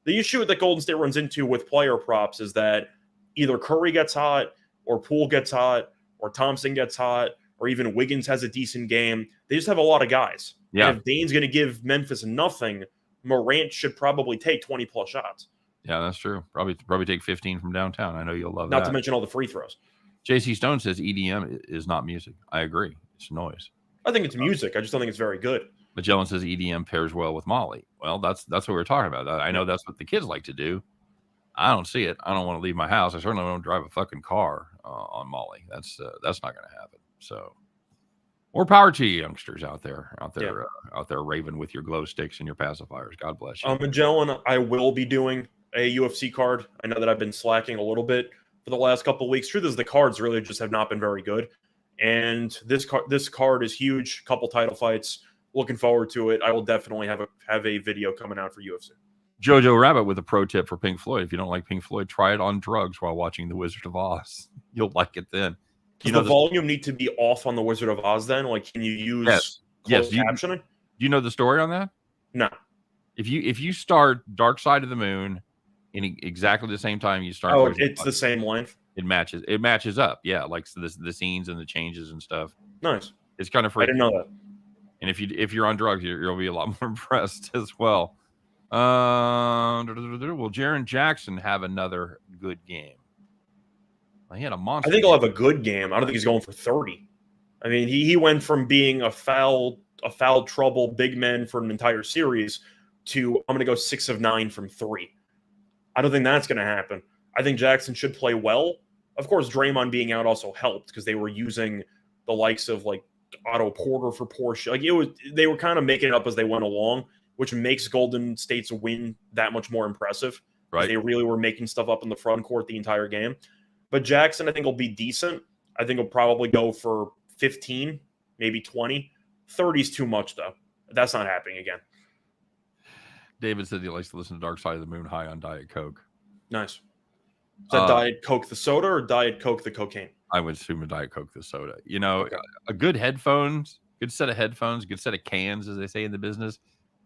The issue that Golden State runs into with player props is that either Curry gets hot, or Poole gets hot, or Thompson gets hot, or even Wiggins has a decent game. They just have a lot of guys. Yeah. And if Bane's going to give Memphis nothing, Morant should probably take 20-plus shots. Yeah, that's true. Probably take 15 from downtown. I know you'll love that. Not to mention all the free throws. JC Stone says EDM is not music. I agree. It's noise. I think it's music. I just don't think it's very good. Magellan says EDM pairs well with Molly. Well, that's what we're talking about. I know that's what the kids like to do. I don't see it. I don't want to leave my house. I certainly don't drive a fucking car on Molly. That's not going to happen. So, more power to you youngsters out there raving with your glow sticks and your pacifiers. God bless you. Magellan, I will be doing a UFC card. I know that I've been slacking a little bit for the last couple of weeks. Truth is, the cards really just have not been very good. And this card is huge. Couple title fights. Looking forward to it. I will definitely have a video coming out for UFC. Jojo Rabbit with a pro tip for Pink Floyd. If you don't like Pink Floyd, try it on drugs while watching The Wizard of Oz. You'll like it then. Does the volume need to be off on The Wizard of Oz then? Like, can you use closed captioning? Do you know the story on that? No. If you start Dark Side of the Moon in exactly the same time you start, oh, it's the same length. It matches up. Yeah, like the scenes and the changes and stuff. Nice. It's kind of freaky. I didn't know that. And if you're on drugs, you'll be a lot more impressed as well. Will Jaren Jackson have another good game? He had a monster. I think he'll have a good game. I don't think he's going for 30. I mean, he went from being a foul trouble big man for an entire series to I'm going to go 6 of 9 from 3. I don't think that's going to happen. I think Jackson should play well. Of course, Draymond being out also helped because they were using the likes of like Otto Porter for Porsche. Like they were kind of making it up as they went along, which makes Golden State's win that much more impressive. Right. They really were making stuff up in the front court the entire game. But Jackson, I think, will be decent. I think he'll probably go for 15, maybe 20. 30 is too much, though. That's not happening again. David said he likes to listen to Dark Side of the Moon high on Diet Coke. Nice. Is that Diet Coke the soda or Diet Coke the cocaine? I would assume a Diet Coke the soda. You know, okay. A good set of headphones, good set of cans, as they say in the business,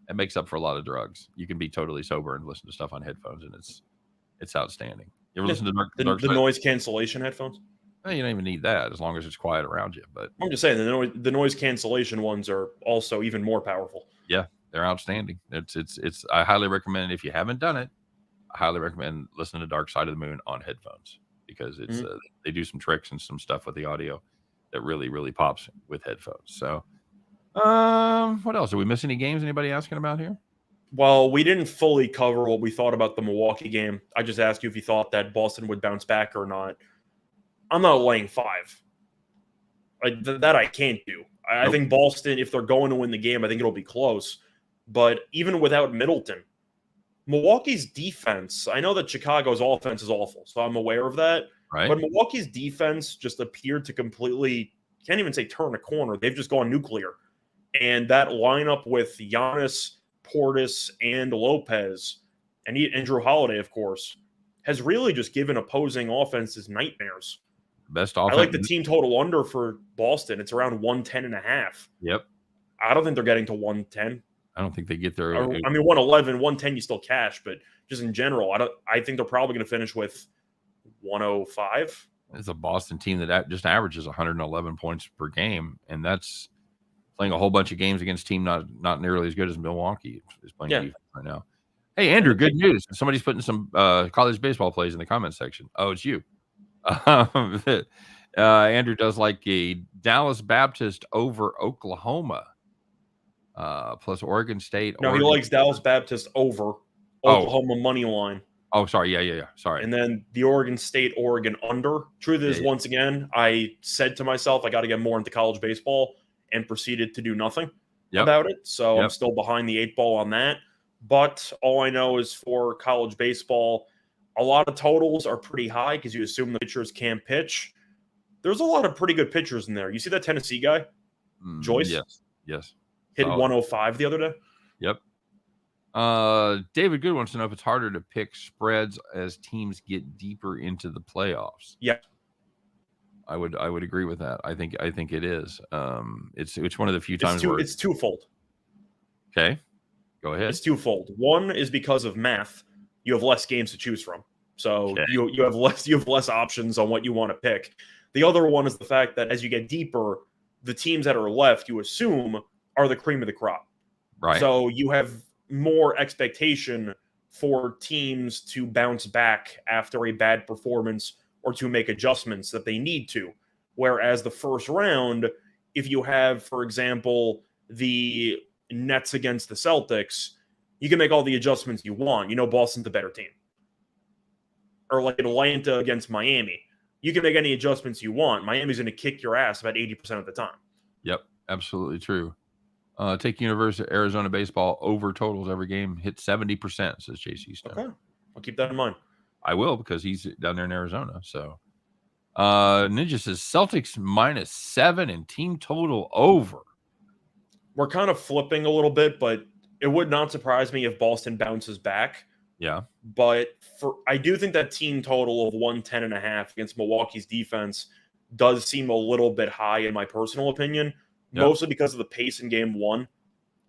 it makes up for a lot of drugs. You can be totally sober and listen to stuff on headphones, and it's outstanding. You ever listen to the noise cancellation headphones? Well, you don't even need that as long as it's quiet around you. But I'm just saying the noise cancellation ones are also even more powerful. Yeah, they're outstanding. It's I highly recommend if you haven't done it. I highly recommend listening to Dark Side of the Moon on headphones because it's they do some tricks and some stuff with the audio that really, really pops with headphones. So, what else? Did we miss any games? Anybody asking about here? Well, we didn't fully cover what we thought about the Milwaukee game. I just asked you if you thought that Boston would bounce back or not. I'm not laying 5. That I can't do. I think Boston, if they're going to win the game, I think it'll be close. But even without Middleton, Milwaukee's defense, I know that Chicago's offense is awful, so I'm aware of that. Right. But Milwaukee's defense just appeared to completely, can't even say turn a corner. They've just gone nuclear. And that lineup with Giannis, Portis, and Lopez, and Drew Holiday, of course, has really just given opposing offenses nightmares. Best offense. I like the team total under for Boston. It's around 110.5. Yep. I don't think they're getting to 110. I don't think they get there. I mean, 111, 110, you still cash, but just in general, I think they're probably going to finish with 105. It's a Boston team that just averages 111 points per game, and that's playing a whole bunch of games against a team not nearly as good as Milwaukee is playing defense right now. Hey, Andrew, good news. Somebody's putting some college baseball plays in the comment section. Oh, it's you. Andrew does like a Dallas Baptist over Oklahoma. Plus Oregon State. No, he likes Dallas Baptist over Oklahoma money line. Oh, sorry. Yeah. Sorry. And then the Oregon State, Oregon under. Truth is, once again, I said to myself, I got to get more into college baseball and proceeded to do nothing about it. So I'm still behind the 8 ball on that. But all I know is for college baseball, a lot of totals are pretty high because you assume the pitchers can't pitch. There's a lot of pretty good pitchers in there. You see that Tennessee guy, Joyce? Yes. Hit 105 the other day. Yep. David Good wants to know if it's harder to pick spreads as teams get deeper into the playoffs. Yeah. I would agree with that. I think it is. It's one of the few times where it's twofold. Okay. Go ahead. It's twofold. One is because of math. You have less games to choose from. So you have less options on what you want to pick. The other one is the fact that as you get deeper, the teams that are left, you assume, are the cream of the crop. Right. So you have more expectation for teams to bounce back after a bad performance or to make adjustments that they need to. Whereas the first round, if you have, for example, the Nets against the Celtics, you can make all the adjustments you want. You know Boston's the better team. Or like Atlanta against Miami. You can make any adjustments you want. Miami's going to kick your ass about 80% of the time. Yep, absolutely true. Take University of Arizona baseball over totals every game. Hit 70%, says JC Stone. Okay. I'll keep that in mind. I will, because he's down there in Arizona. So Ninja says Celtics -7 and team total over. We're kind of flipping a little bit, but it would not surprise me if Boston bounces back. Yeah. But I do think that team total of 110.5 against Milwaukee's defense does seem a little bit high in my personal opinion, mostly because of the pace in game one.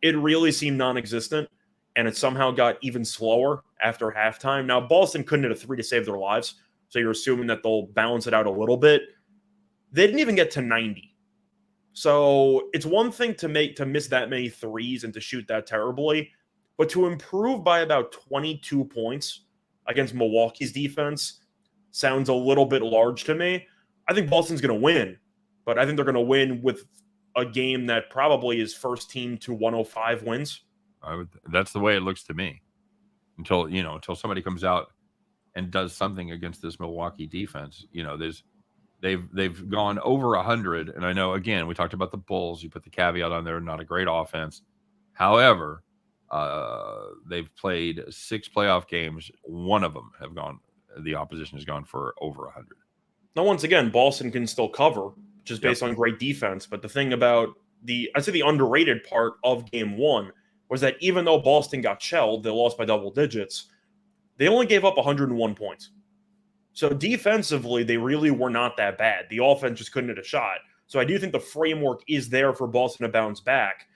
It really seemed non-existent, and it somehow got even slower after halftime. Now, Boston couldn't hit a 3 to save their lives, so you're assuming that they'll balance it out a little bit. They didn't even get to 90. So it's one thing to miss that many threes and to shoot that terribly, but to improve by about 22 points against Milwaukee's defense sounds a little bit large to me. I think Boston's going to win, but I think they're going to win with a game that probably is first team to 105 wins. That's the way it looks to me. Until somebody comes out and does something against this Milwaukee defense. They've gone over 100, and I know, again, we talked about the Bulls. You put the caveat on there, not a great offense. However, they've played 6 playoff games. One of them the opposition has gone for over 100. Now, once again, Boston can still cover, just based on great defense. But the thing about I'd say the underrated part of game one was that even though Boston got shelled, they lost by double digits, they only gave up 101 points. So defensively, they really were not that bad. The offense just couldn't hit a shot. So I do think the framework is there for Boston to bounce back.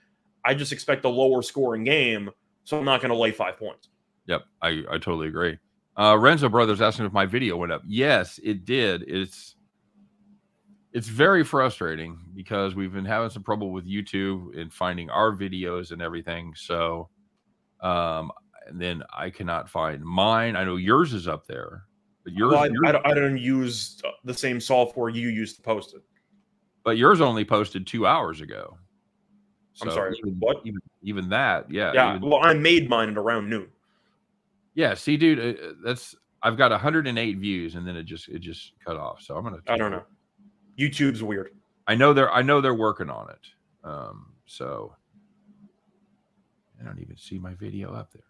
I just expect a lower scoring game, so I'm not going to lay 5 points. Yep, I totally agree. Renzo Brothers asking if my video went up. Yes, it did. It's very frustrating because we've been having some trouble with YouTube and finding our videos and everything. So, and then I cannot find mine. I know yours is up there. I don't use the same software you use to post it. But yours only posted 2 hours ago. So I'm sorry, what? Even that, yeah. Yeah, well, I made mine at around noon. Yeah, see, dude, I've got 108 views, and then it just cut off. So I don't know. YouTube's weird. I know they're working on it. So I don't even see my video up there.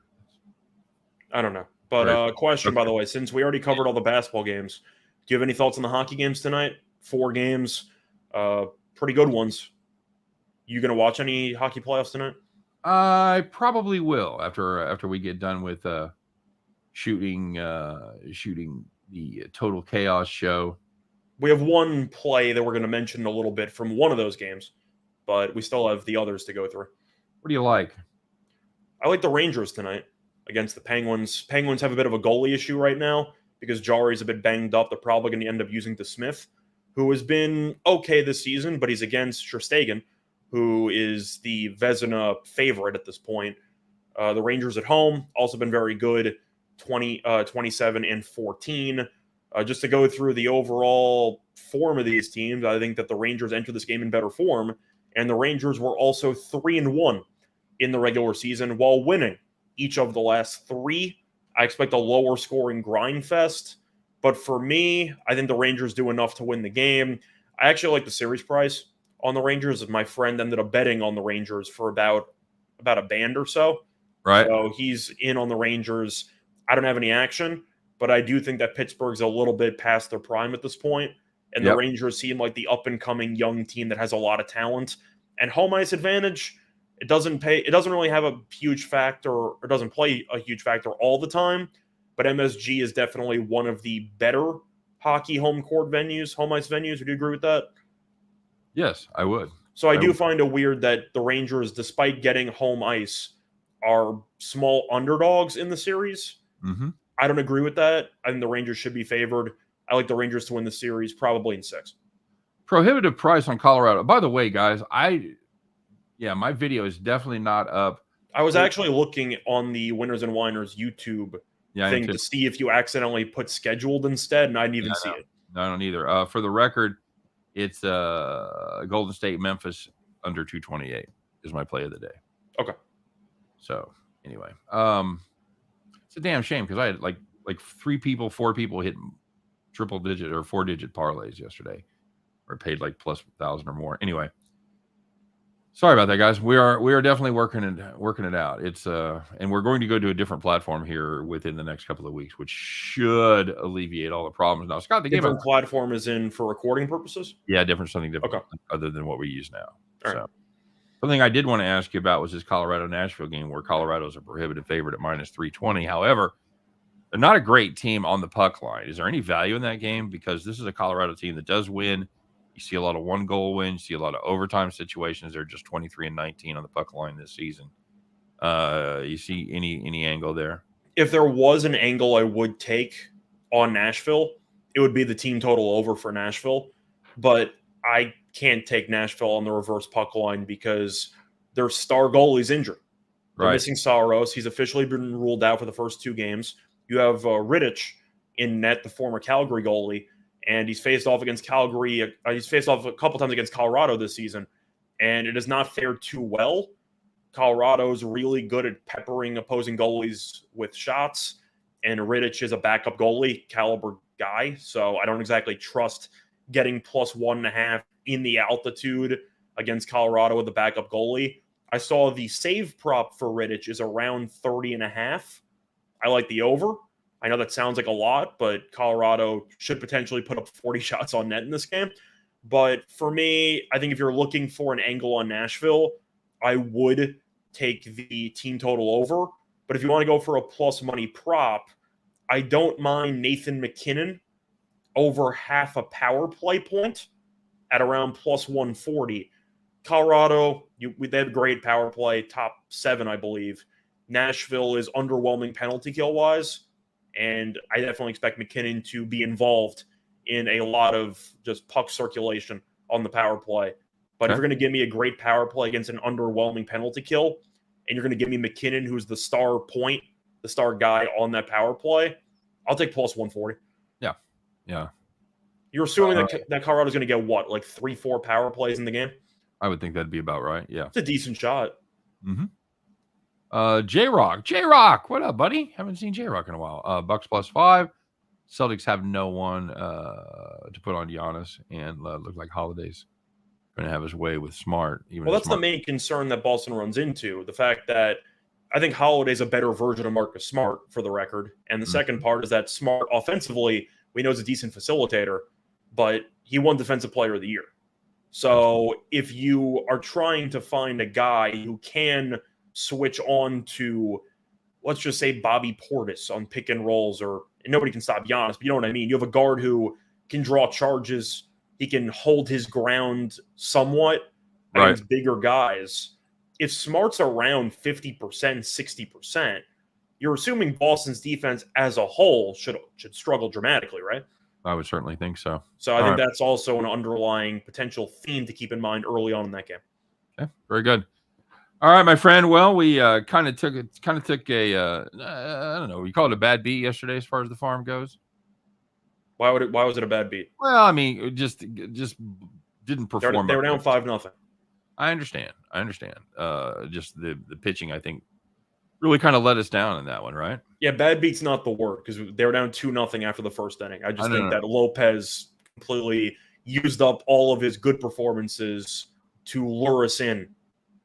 I don't know. But question, by the way, since we already covered all the basketball games, do you have any thoughts on the hockey games tonight? 4 games, pretty good ones. You going to watch any hockey playoffs tonight? I probably will after we get done with shooting the Total Chaos show. We have one play that we're going to mention a little bit from one of those games, but we still have the others to go through. What do you like? I like the Rangers tonight against the Penguins. Penguins have a bit of a goalie issue right now because Jari's a bit banged up. They're probably going to end up using DeSmith, who has been okay this season, but he's against Sherstegen, who is the Vezina favorite at this point. The Rangers at home also been very good, 27 and 14. Just to go through the overall form of these teams, I think that the Rangers entered this game in better form, and the Rangers were also 3-1 in the regular season while winning each of the last 3. I expect a lower scoring grind fest, but for me, I think the Rangers do enough to win the game. I actually like the series price on the Rangers. My friend ended up betting on the Rangers for about a band or so. Right. So he's in on the Rangers. I don't have any action, but I do think that Pittsburgh's a little bit past their prime at this point, and the Rangers seem like the up-and-coming young team that has a lot of talent. And home ice advantage, it doesn't really have a huge factor, or doesn't play a huge factor all the time, but MSG is definitely one of the better hockey home ice venues. Would you agree with that? Yes, I would. So I do find it weird that the Rangers, despite getting home ice, are small underdogs in the series. Mm-hmm. I don't agree with that. I think the Rangers should be favored. I like the Rangers to win the series, probably in 6. Prohibitive price on Colorado. By the way, guys, my video is definitely not up. I was actually looking on the Winners and Whiners YouTube thing to see if you accidentally put scheduled instead, and I didn't even see it. No, I don't either. For the record, it's Golden State Memphis under 228 is my play of the day. Okay. So anyway, it's a damn shame because I had like 4 people hit triple digit or 4-digit parlays yesterday, or paid like plus 1,000 or more. Anyway, Sorry about that, guys. We are definitely working it out. It's and we're going to go to a different platform here within the next couple of weeks, which should alleviate all the problems. Now, Scott, the game Different platform is in for recording purposes? Yeah, something different Okay. other than what we use now. All so right. something I did want to ask you about was this Colorado-Nashville game where Colorado's a prohibitive favorite at -320. However, they're not a great team on the puck line. Is there any value in that game? Because this is a Colorado team that does win. You see a lot of one-goal wins. You see a lot of overtime situations. They're just 23-19 on the puck line this season. You see any angle there? If there was an angle I would take on Nashville, it would be the team total over for Nashville. But I can't take Nashville on the reverse puck line because their star goalie's injured. They're missing Saros. He's officially been ruled out for the first 2 games. You have Rittich in net, the former Calgary goalie, and he's faced off against Calgary. He's faced off a couple times against Colorado this season, and it has not fared too well. Colorado's really good at peppering opposing goalies with shots, and Rittich is a backup goalie caliber guy, so I don't exactly trust getting +1.5 in the altitude against Colorado with a backup goalie. I saw the save prop for Rittich is around 30.5. I like the over. I know that sounds like a lot, but Colorado should potentially put up 40 shots on net in this game. But for me, I think if you're looking for an angle on Nashville, I would take the team total over. But if you want to go for a plus money prop, I don't mind Nathan McKinnon over half a power play point at around +140. Colorado, they have great power play, top 7, I believe. Nashville is underwhelming penalty kill wise, and I definitely expect McKinnon to be involved in a lot of just puck circulation on the power play. But if you're going to give me a great power play against an underwhelming penalty kill, and you're going to give me McKinnon, who's the star point, the star guy on that power play, I'll take +140. Yeah. You're assuming that Colorado's going to get what, like 3-4 power plays in the game? I would think that'd be about right. Yeah. It's a decent shot. Mm-hmm. J-Rock, what up, buddy? Haven't seen J-Rock in a while. Bucks +5. Celtics have no one to put on Giannis, and look like Holiday's going to have his way with Smart. Well, that's the main concern that Boston runs into. The fact that I think Holiday's a better version of Marcus Smart, for the record. And the second part is that Smart, offensively, we know is a decent facilitator, but he won Defensive Player of the Year. So if you are trying to find a guy who can switch on to, let's just say, Bobby Portis on pick and rolls, and nobody can stop Giannis, but you know what I mean? You have a guard who can draw charges. He can hold his ground somewhat against bigger guys. If Smart's around 50%, 60%, you're assuming Boston's defense as a whole should struggle dramatically, right? I would certainly think so. So I think that's also an underlying potential theme to keep in mind early on in that game. Okay, very good. All right, my friend. Well, we kind of took a I don't know. You call it a bad beat yesterday as far as the farm goes. Why was it a bad beat? Well, I mean, it just didn't perform. They were down 5-0. I understand. Just the pitching, I think, really kind of let us down in that one, right? Yeah, bad beat's not the word because they were down 2-0 after the first inning. I just think that Lopez completely used up all of his good performances to lure us in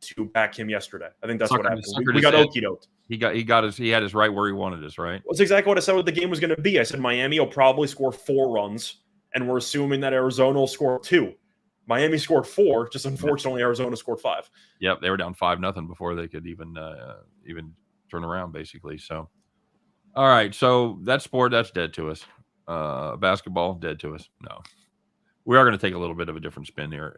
to back him yesterday. I think that's what happened. We got okey-doked. He had us right where he wanted us, right? That's exactly what I said what the game was going to be. I said Miami will probably score 4 runs, and we're assuming that Arizona will score 2. Miami scored 4, just unfortunately Arizona scored 5. Yep, they were down 5-0 before they could even turn around, basically. So, all right, so that sport, that's dead to us. Basketball, dead to us. No. We are going to take a little bit of a different spin here.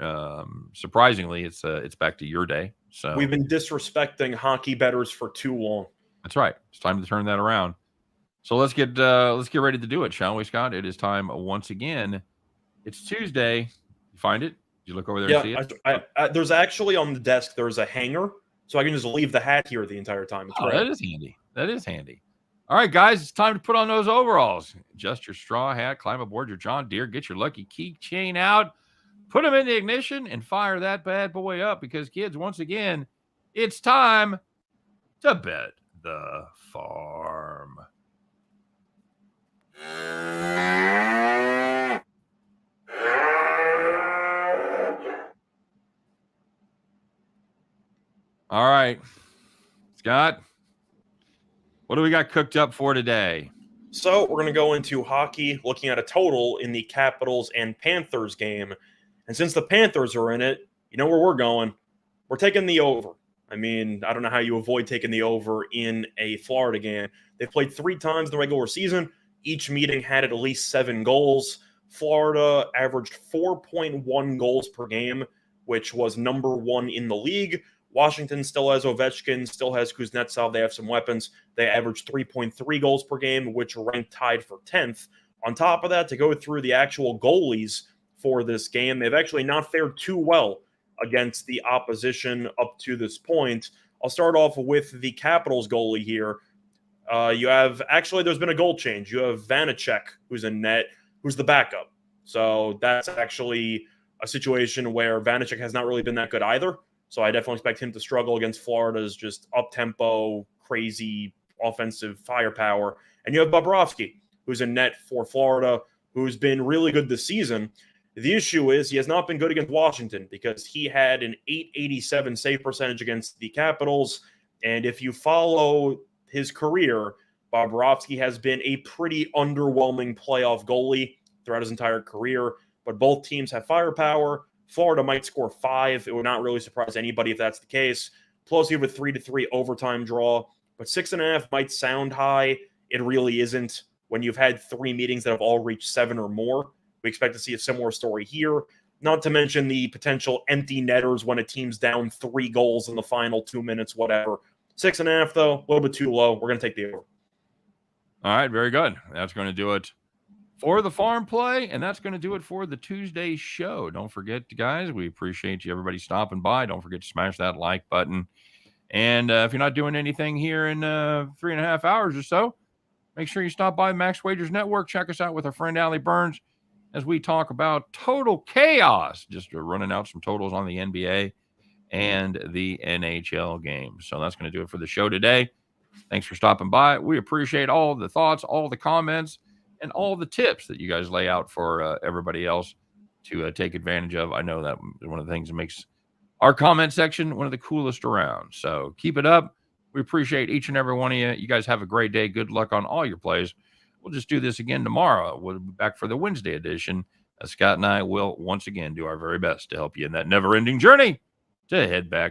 Surprisingly, it's back to your day. So we've been disrespecting hockey bettors for too long. That's right. It's time to turn that around. So let's get ready to do it, shall we, Scott? It is time once again. It's Tuesday. You find it? Did you look over there and see it? There's actually on the desk. There's a hanger, so I can just leave the hat here the entire time. It's great. That is handy. All right, guys, it's time to put on those overalls. Adjust your straw hat, climb aboard your John Deere, get your lucky keychain out, put them in the ignition, and fire that bad boy up because, kids, once again, it's time to bet the farm. right. Scott, what do we got cooked up for today? So we're going to go into hockey, looking at a total in the Capitals and Panthers game. And since the Panthers are in it, you know where we're going. We're taking the over. I mean, I don't know how you avoid taking the over in a Florida game. They've played 3 times in the regular season. Each meeting had at least 7 goals. Florida averaged 4.1 goals per game, which was number 1 in the league. Washington still has Ovechkin, still has Kuznetsov. They have some weapons. They averaged 3.3 goals per game, which ranked tied for 10th. On top of that, to go through the actual goalies for this game, they've actually not fared too well against the opposition up to this point. I'll start off with the Capitals goalie here. There's been a goal change. You have Vanacek, who's in net, who's the backup. So that's actually a situation where Vanacek has not really been that good either. So I definitely expect him to struggle against Florida's just up-tempo, crazy offensive firepower. And you have Bobrovsky, who's in net for Florida, who's been really good this season. The issue is he has not been good against Washington because he had an .887 save percentage against the Capitals. And if you follow his career, Bobrovsky has been a pretty underwhelming playoff goalie throughout his entire career. But both teams have firepower. Florida might score 5. It would not really surprise anybody if that's the case. Plus, you have a 3-3 overtime draw. But 6.5 might sound high. It really isn't. When you've had 3 meetings that have all reached 7 or more, we expect to see a similar story here. Not to mention the potential empty netters when a team's down 3 goals in the final 2 minutes, whatever. 6.5, though, a little bit too low. We're going to take the over. All right, very good. That's going to do it for the farm play, and that's going to do it for the Tuesday show. Don't forget, guys, we appreciate you, everybody stopping by. Don't forget to smash that like button. And if you're not doing anything here in 3.5 hours or so, make sure you stop by Max Wagers Network. Check us out with our friend Allie Burns as we talk about total chaos, just running out some totals on the NBA and the NHL games. So that's going to do it for the show today. Thanks for stopping by. We appreciate all the thoughts, all the comments, and all the tips that you guys lay out for everybody else to take advantage of. I know that one of the things that makes our comment section one of the coolest around. So keep it up. We appreciate each and every one of you. You guys have a great day. Good luck on all your plays. We'll just do this again tomorrow. We'll be back for the Wednesday edition. Scott and I will once again do our very best to help you in that never-ending journey to head back